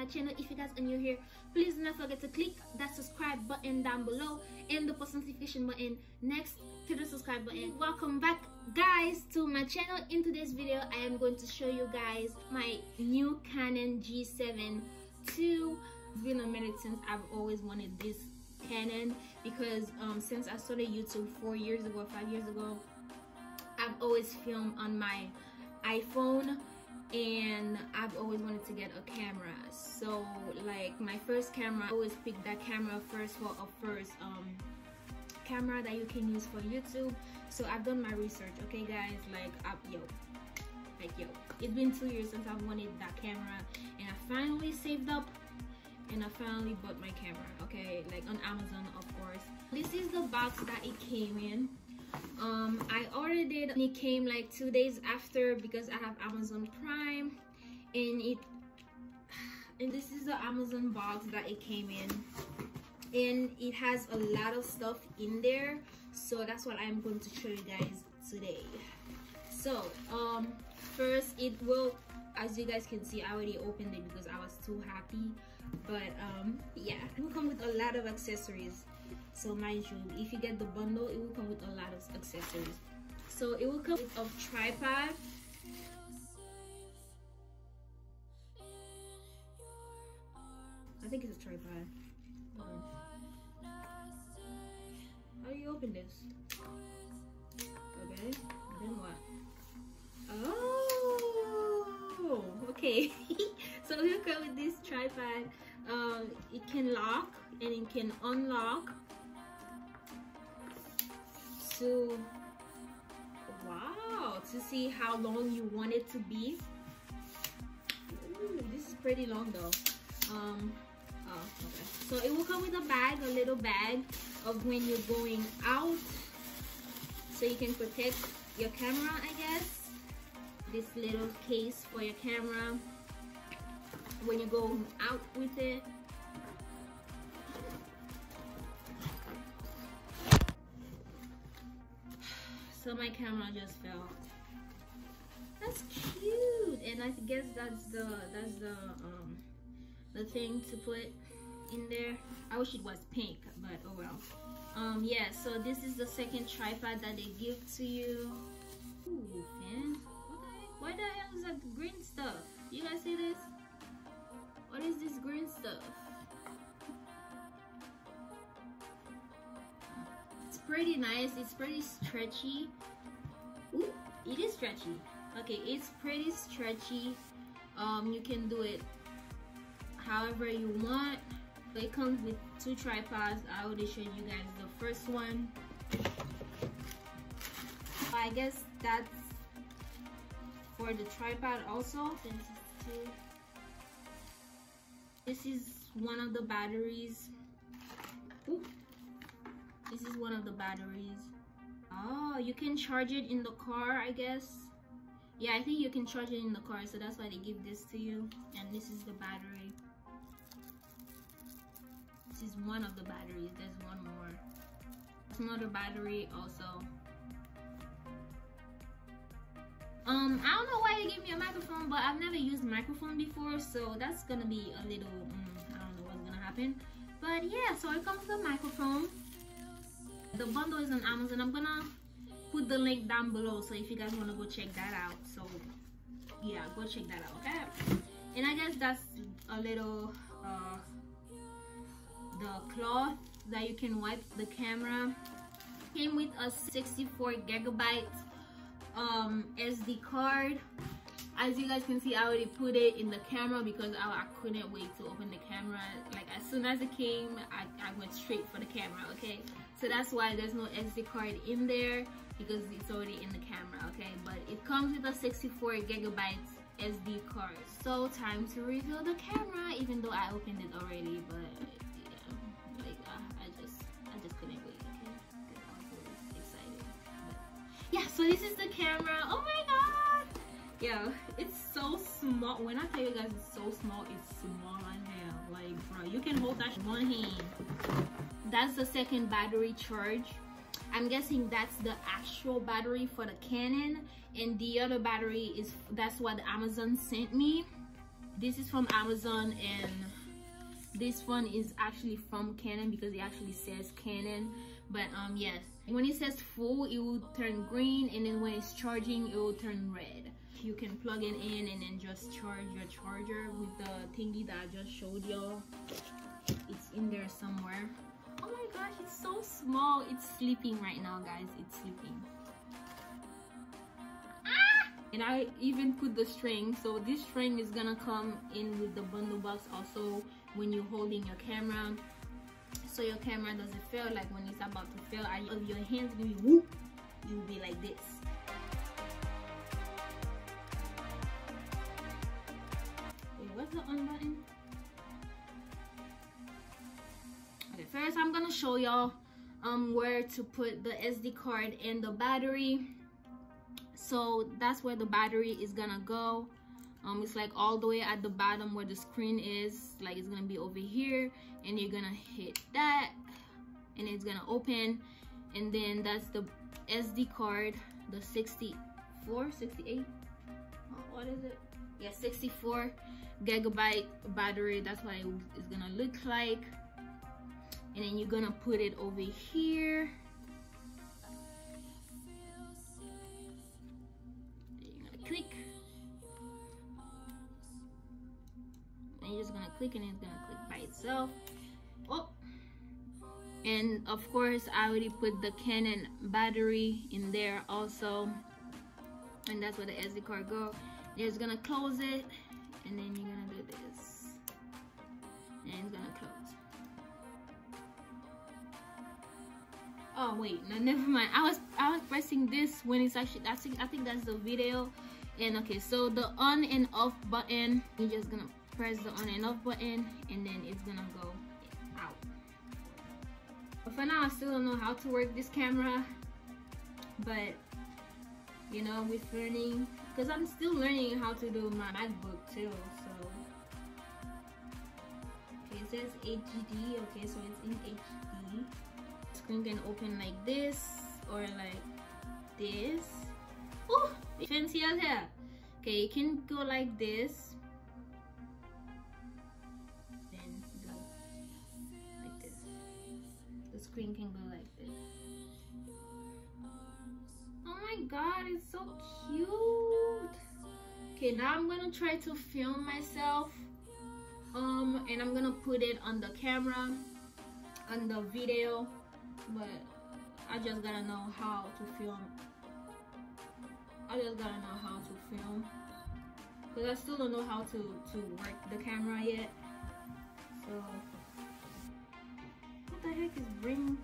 my channel. If you guys are new here, please do not forget to click that subscribe button down below and the post notification button next to the subscribe button. Welcome back guys to my channel. In today's video I am going to show you guys my new Canon G7 II. It's been a minute since I've always wanted this Canon because since I started YouTube 4 years ago, 5 years ago, I've always filmed on my iPhone and I've always wanted to get a camera. So like my first camera, I always pick that camera first for a first camera that you can use for YouTube. So I've done my research, okay guys, like yo, it's been 2 years since I've wanted that camera and I finally saved up and I finally bought my camera, okay, like on Amazon of course. This is the box that it came in. I ordered it and it came like 2 days after because I have Amazon Prime, and this is the Amazon box that it came in, and it has a lot of stuff in there, so that's what I'm going to show you guys today. So first it will, as you guys can see, I already opened it because I was too happy, but yeah, it will come with a lot of accessories. So mind you, if you get the bundle, it will come with a lot of accessories. So it will come with a tripod, I think it's a tripod. How do you open this? Okay, then what? Oh, okay. So it will come with this tripod. It can lock and it can unlock. So wow, to see how long you want it to be. Ooh, this is pretty long though. Oh, okay. So it will come with a bag, a little bag of when you're going out, so you can protect your camera, I guess. This little case for your camera when you go out with it. So my camera just fell. That's cute, and I guess that's the thing to put in there. I wish it was pink, but oh well. Yeah, so this is the second tripod that they give to you. Ooh, man. What the hell is that green stuff? You guys see this? What is this green stuff? It's pretty nice. It's pretty stretchy. Ooh, it is stretchy. Okay, it's pretty stretchy. You can do it however you want. So it comes with 2 tripods. I already showed you guys the first one. I guess that's for the tripod also. This is one of the batteries. Ooh. This is one of the batteries. Oh, you can charge it in the car, I guess. Yeah, I think you can charge it in the car, so that's why they give this to you. And this is the battery. This is one of the batteries. There's one more. There's another battery also. I don't know why they gave me a microphone, but I've never used a microphone before, so that's gonna be a little I don't know what's gonna happen. But yeah, so it comes with a microphone. The bundle is on Amazon. I'm gonna put the link down below, so if you guys want to go check that out, so yeah, go check that out, okay? And I guess that's a little the cloth that you can wipe the camera. Came with a 64 gigabyte SD card. As you guys can see, I already put it in the camera because I couldn't wait to open the camera. Like as soon as it came, I went straight for the camera, okay? So that's why there's no SD card in there, because it's already in the camera, okay? But it comes with a 64 gigabyte SD card. So time to reveal the camera, even though I opened it already, but yeah, like I just couldn't wait, okay? Because I was really excited. But yeah, so this is the camera. Oh my god! Yeah, it's so small. When I tell you guys it's so small, it's small in here. Like, bro, you can hold that in one hand. That's the second battery charge. I'm guessing that's the actual battery for the Canon, and the other battery is, that's what Amazon sent me. This is from Amazon, and this one is actually from Canon because it actually says Canon. But yes, when it says full, it will turn green, and then when it's charging, it will turn red. You can plug it in and then just charge your charger with the thingy that I just showed y'all. It's in there somewhere. Oh my gosh, it's so small. It's sleeping right now, guys. It's sleeping. And I even put the string, so this string is gonna come in with the bundle box also when you're holding your camera, so your camera doesn't fail. Like when it's about to fail, your hands will be whoop, you'll be like this. Wait, what's the on button? Okay, first I'm gonna show y'all where to put the SD card and the battery. So that's where the battery is gonna go. It's like all the way at the bottom where the screen is. Like it's gonna be over here, and you're gonna hit that, and it's gonna open, and then that's the SD card, the 64, 68. What is it? Yeah, 64 gigabyte battery. That's what it's gonna look like. And then you're gonna put it over here. Click, and you're just gonna click, and it's gonna click by itself. Oh, and of course I already put the Canon battery in there also, and that's where the SD card go. You're just gonna close it, and then you're gonna do this, and it's gonna close. Oh wait, no, never mind. I was pressing this when it's actually, I think that's the video. And okay, so the on and off button, you're just gonna press the on and off button, and then it's gonna go out. But for now, I still don't know how to work this camera, but you know, with learning, because I'm still learning how to do my MacBook too. So okay, it says HD. Okay, so it's in HD. Screen can open like this or like this. Oh, fancy as hell. Okay, you can go like this, then go like this. The screen can go like this. Oh my god, it's so cute. Okay, now I'm gonna try to film myself, and I'm gonna put it on the camera, on the video, but I just gotta know how to film. I just gotta know how to film, because I still don't know how to work the camera yet. So what the heck is bring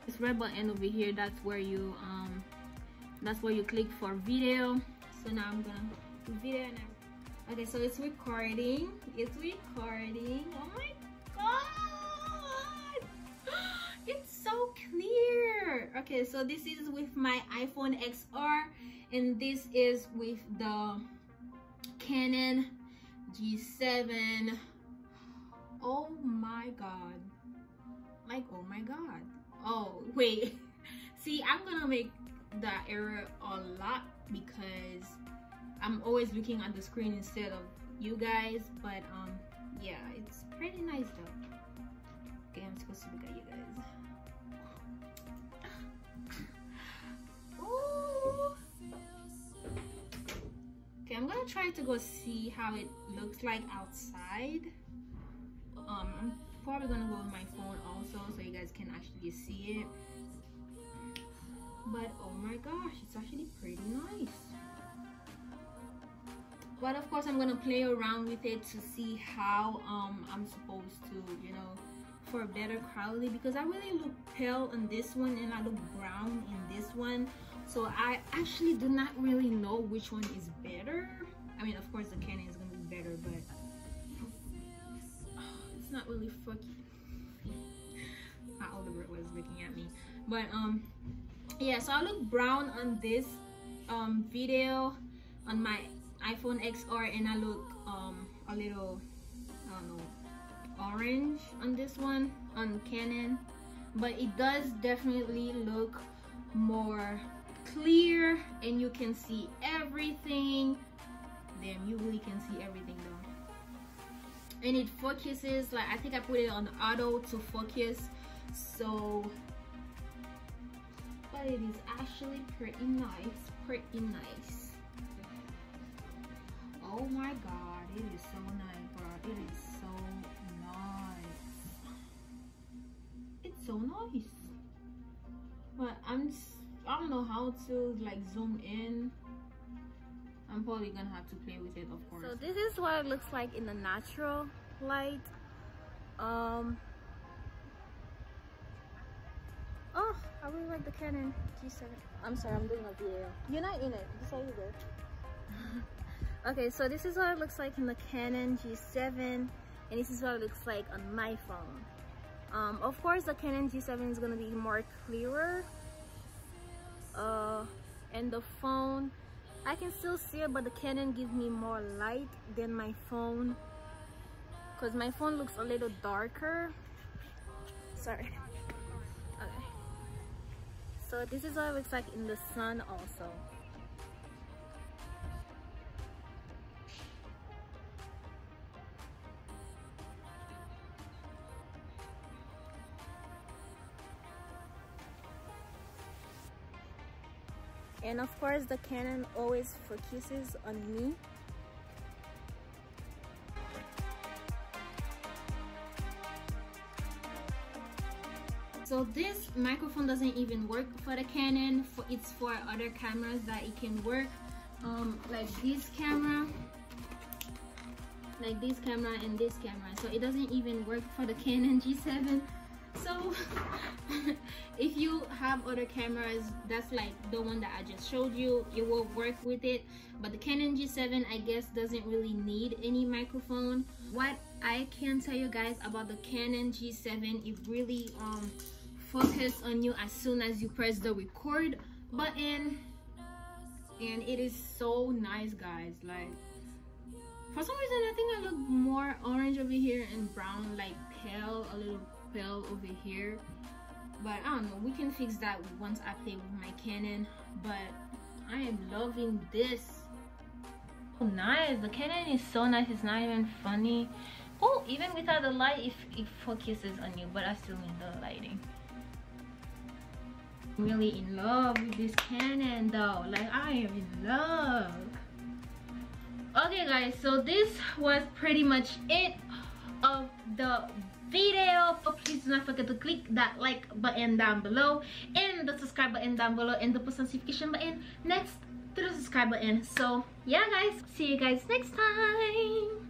this red button over here? That's where you click for video. So now I'm gonna do video now. Okay, so it's recording. It's recording. Oh my god, it's so clear. Okay, so this is with my iPhone XR, and this is with the Canon G7. Oh my god, like, oh my god. Oh wait, see, I'm gonna make that error a lot because I'm always looking at the screen instead of you guys. But yeah, it's pretty nice though. Okay, I'm supposed to look at you guys. Okay, I'm gonna try to go see how it looks like outside. I'm probably gonna go with my phone also, so you guys can actually see it. But oh my gosh, it's actually pretty nice. But of course, I'm gonna play around with it to see how I'm supposed to, you know, for better quality, because I really look pale on this one and I look brown in this one. So I actually do not really know which one is better. I mean, of course the Canon is gonna be better, but it's not really fucking. My older brother was looking at me, but yeah. So I look brown on this video on my iPhone XR, and I look a little, I don't know, orange on this one on Canon, but it does definitely look more clear and you can see everything then you really can see everything though. And it focuses, like I think I put it on auto to focus, so but it is actually pretty nice, pretty nice. Oh my god, it is so nice, bro. It is so nice. It's so nice. But I don't know how to like zoom in. I'm probably gonna have to play with it, of course. So this is what it looks like in the natural light. Oh, I really like the Canon G7. I'm sorry, I'm doing a video. You're not in it. Just so you go. Okay, so this is what it looks like in the Canon G7, and this is what it looks like on my phone. Of course, the Canon G7 is gonna be more clearer. And the phone, I can still see it, but the Canon gives me more light than my phone, because my phone looks a little darker. Sorry. Okay. So this is what it looks like in the sun also. And of course, the Canon always focuses on me. So this microphone doesn't even work for the Canon. It's for other cameras that it can work. Like this camera, like this camera and this camera. So it doesn't even work for the Canon G7. So if you have other cameras, that's like the one that I just showed you, it will work with it. But the Canon G7, I guess, doesn't really need any microphone. What I can tell you guys about the Canon G7, it really focus on you as soon as you press the record button, and it is so nice, guys. Like, for some reason I think I look more orange over here and brown, like pale, a little pale over here, but I don't know, we can fix that once I play with my Canon. But I am loving this. So nice, the Canon is so nice, it's not even funny. Oh, even without the light, it focuses on you, but I still need the lighting. I'm really in love with this Canon though, like I am in love. Okay guys, so this was pretty much it of the video. But please do not forget to click that like button down below and the subscribe button down below and the post notification button next to the subscribe button. So yeah guys, see you guys next time.